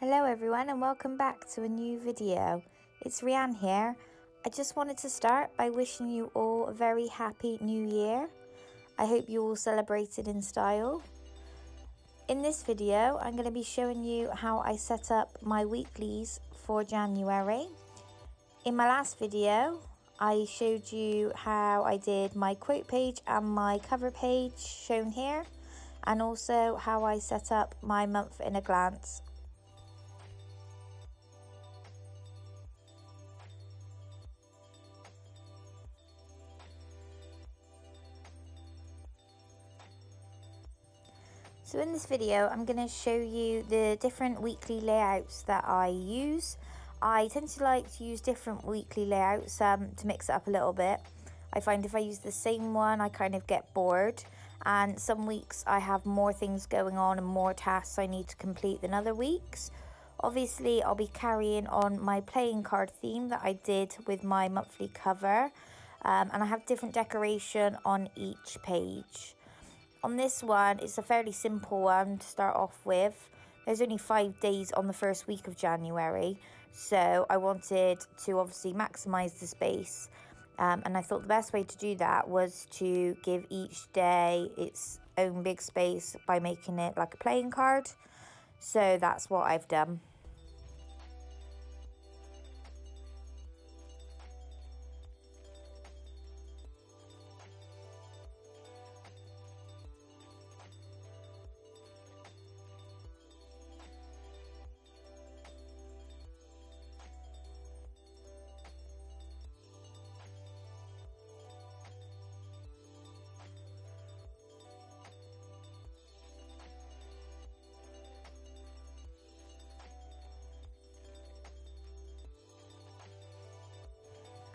Hello everyone and welcome back to a new video. It's Rianne here. I just wanted to start by wishing you all a very happy new year. I hope you all celebrated in style. In this video I'm going to be showing you how I set up my weeklies for January. In my last video I showed you how I did my quote page and my cover page shown here, and also how I set up my month in a glance. So in this video I'm going to show you the different weekly layouts that I use. I tend to like to use different weekly layouts to mix it up a little bit. I find if I use the same one I kind of get bored, and some weeks I have more things going on and more tasks I need to complete than other weeks. Obviously I'll be carrying on my playing card theme that I did with my monthly cover, and I have different decoration on each page. On this one, it's a fairly simple one to start off with. There's only 5 days on the first week of January, so I wanted to obviously maximise the space. And I thought the best way to do that was to give each day its own big space by making it like a playing card. So that's what I've done.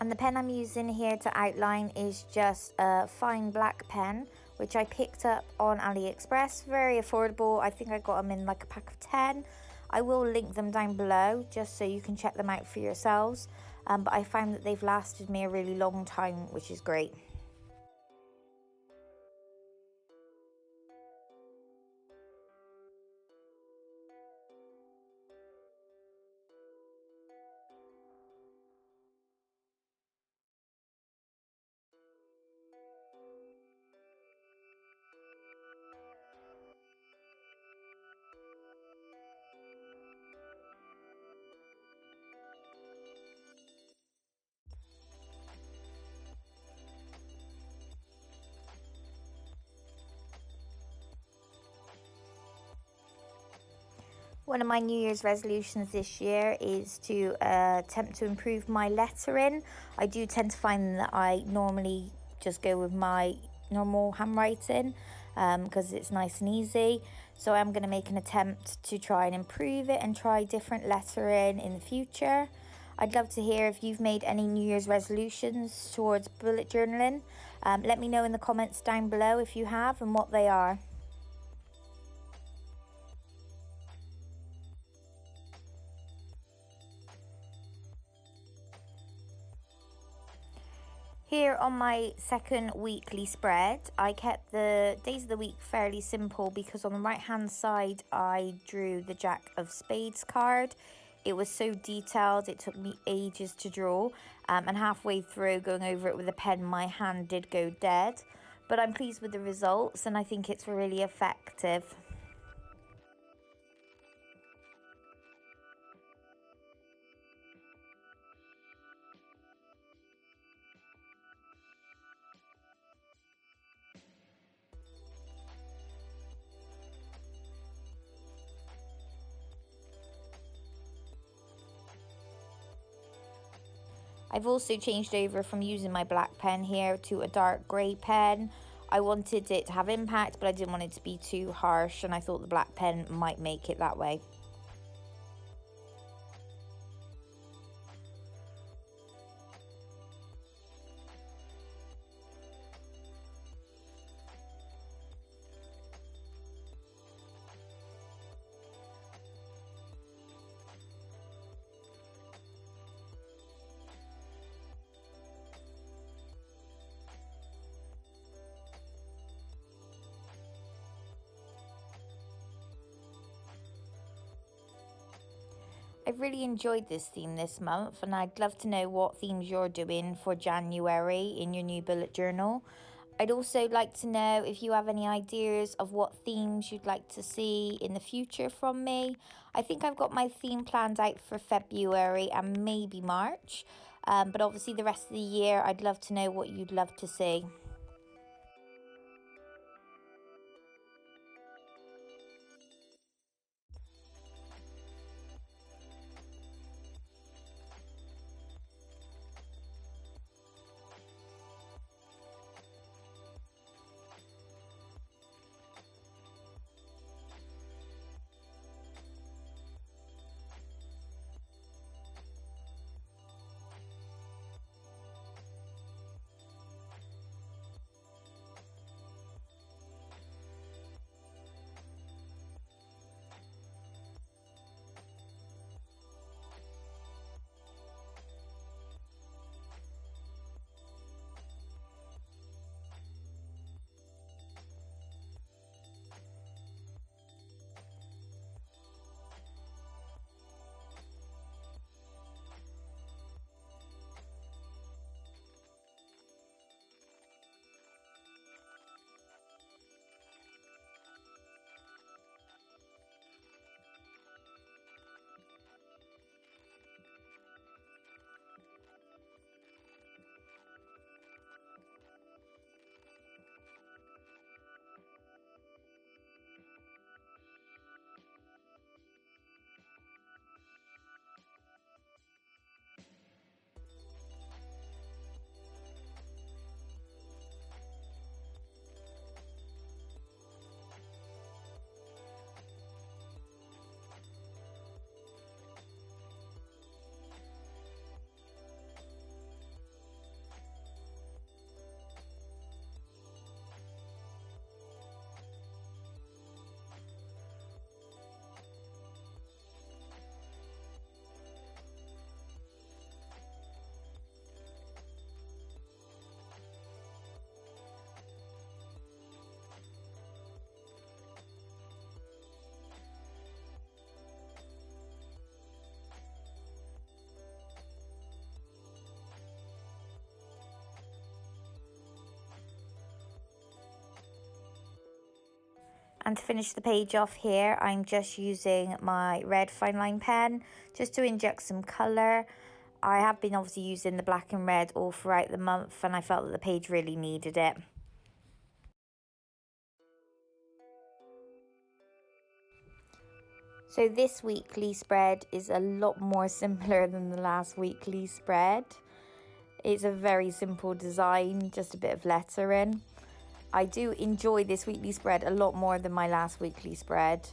And the pen I'm using here to outline is just a fine black pen, which I picked up on AliExpress. Very affordable. I think I got them in like a pack of 10. I will link them down below just so you can check them out for yourselves. But I found that they've lasted me a really long time, which is great. One of my New Year's resolutions this year is to attempt to improve my lettering. I do tend to find that I normally just go with my normal handwriting because it's nice and easy. So I'm going to make an attempt to try and improve it and try different lettering in the future. I'd love to hear if you've made any New Year's resolutions towards bullet journaling. Let me know in the comments down below if you have and what they are. Here on my second weekly spread, I kept the days of the week fairly simple because on the right hand side I drew the Jack of Spades card. It was so detailed, it took me ages to draw, and halfway through going over it with a pen my hand did go dead. But I'm pleased with the results and I think it's really effective. I've also changed over from using my black pen here to a dark grey pen. I wanted it to have impact, but I didn't want it to be too harsh, and I thought the black pen might make it that way. I've really enjoyed this theme this month, and I'd love to know what themes you're doing for January in your new bullet journal. I'd also like to know if you have any ideas of what themes you'd like to see in the future from me. I think I've got my theme planned out for February and maybe March, but obviously the rest of the year I'd love to know what you'd love to see. And to finish the page off here, I'm just using my red fine line pen just to inject some colour. I have been obviously using the black and red all throughout the month, and I felt that the page really needed it. So this weekly spread is a lot more simpler than the last weekly spread. It's a very simple design, just a bit of lettering. I do enjoy this weekly spread a lot more than my last weekly spread.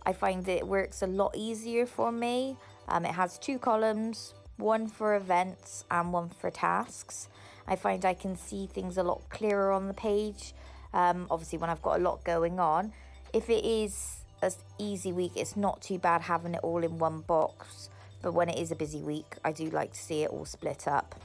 I find it works a lot easier for me. It has 2 columns, one for events and one for tasks. I find I can see things a lot clearer on the page, obviously when I've got a lot going on. If it is an easy week, it's not too bad having it all in one box, but when it is a busy week, I do like to see it all split up.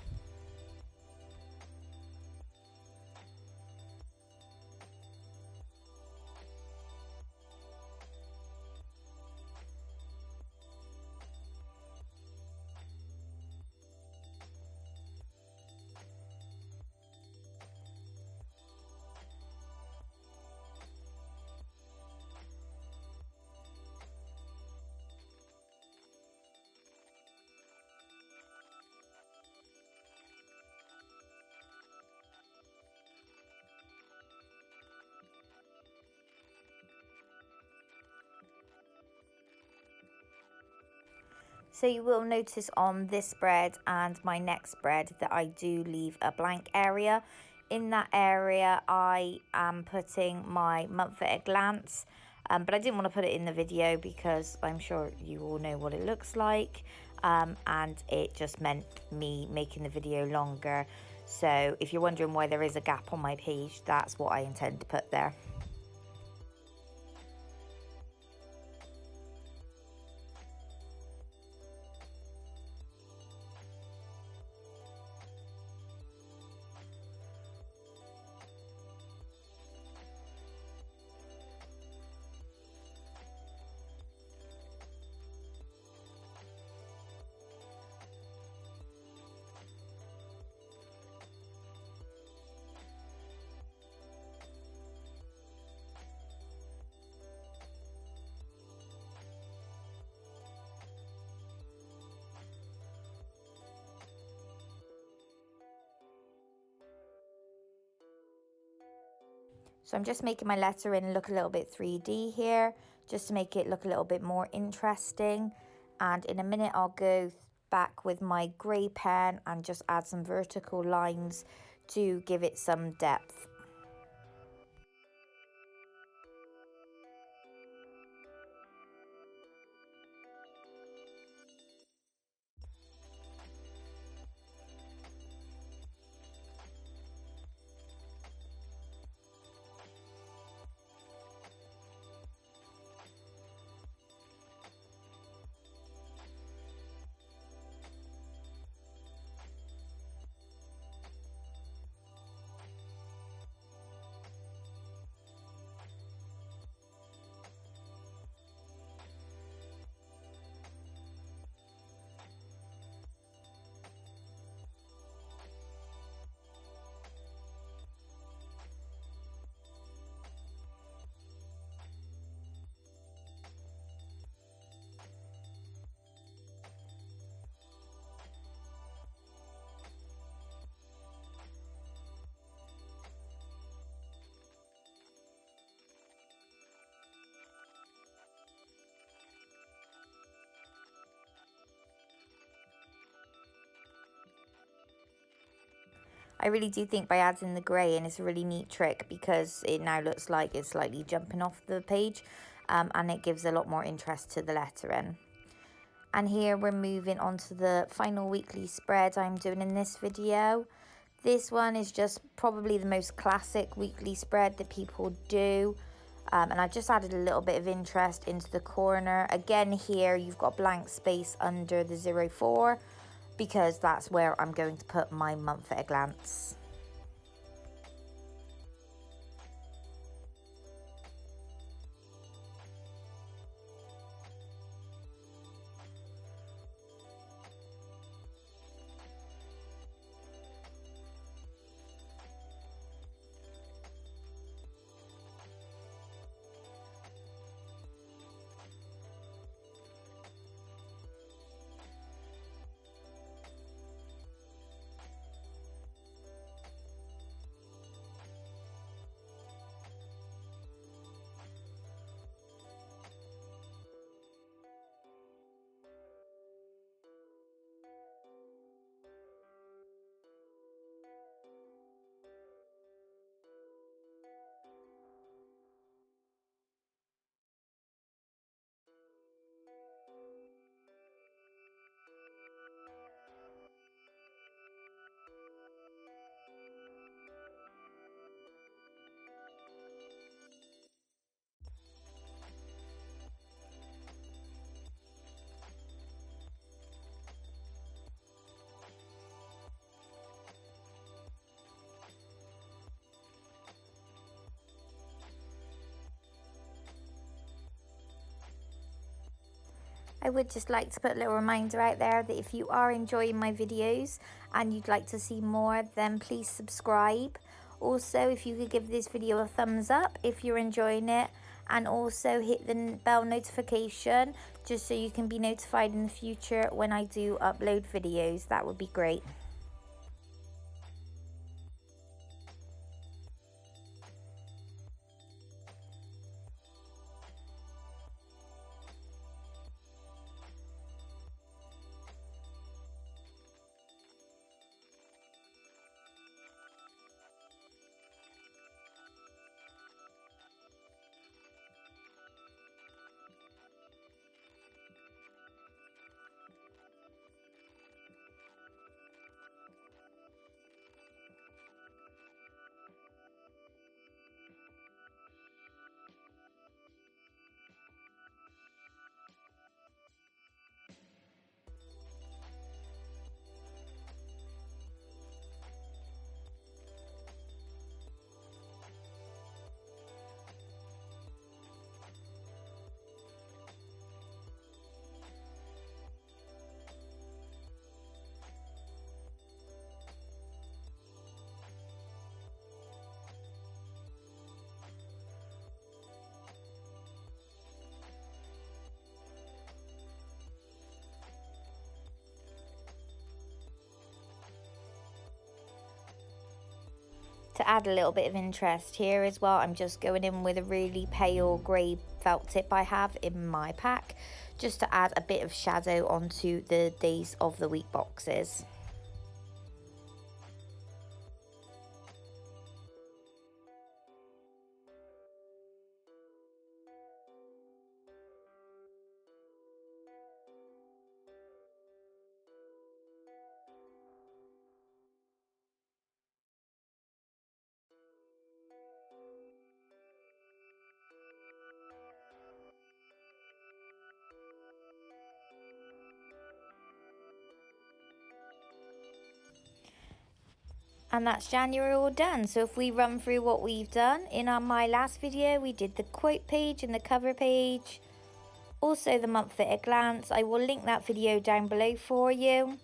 So you will notice on this spread and my next spread that I do leave a blank area. In that area, I am putting my month at a glance, but I didn't want to put it in the video because I'm sure you all know what it looks like, and it just meant me making the video longer. So if you're wondering why there is a gap on my page, that's what I intend to put there. So I'm just making my lettering look a little bit 3D here, just to make it look a little bit more interesting. And in a minute I'll go back with my grey pen and just add some vertical lines to give it some depth. I really do think by adding the grey in, it's a really neat trick because it now looks like it's slightly jumping off the page, and it gives a lot more interest to the lettering. And here we're moving on to the final weekly spread I'm doing in this video. This one is just probably the most classic weekly spread that people do. And I just added a little bit of interest into the corner. Again, here you've got blank space under the 04 because that's where I'm going to put my month at a glance. I would just like to put a little reminder out there that if you are enjoying my videos and you'd like to see more, then please subscribe. Also, if you could give this video a thumbs up if you're enjoying it, and also hit the bell notification just so you can be notified in the future when I do upload videos. That would be great. To add a little bit of interest here as well, I'm just going in with a really pale grey felt tip I have in my pack, just to add a bit of shadow onto the Days of the Week boxes. And that's January all done. So if we run through what we've done, in my last video we did the quote page and the cover page, also the month at a glance. I will link that video down below for you.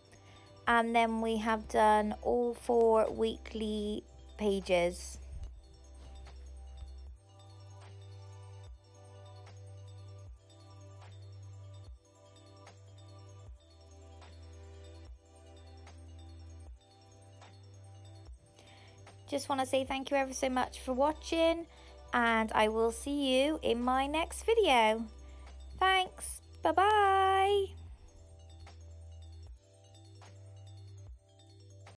And then we have done all 4 weekly pages. Just want to say thank you ever so much for watching, and I will see you in my next video. Thanks, bye bye.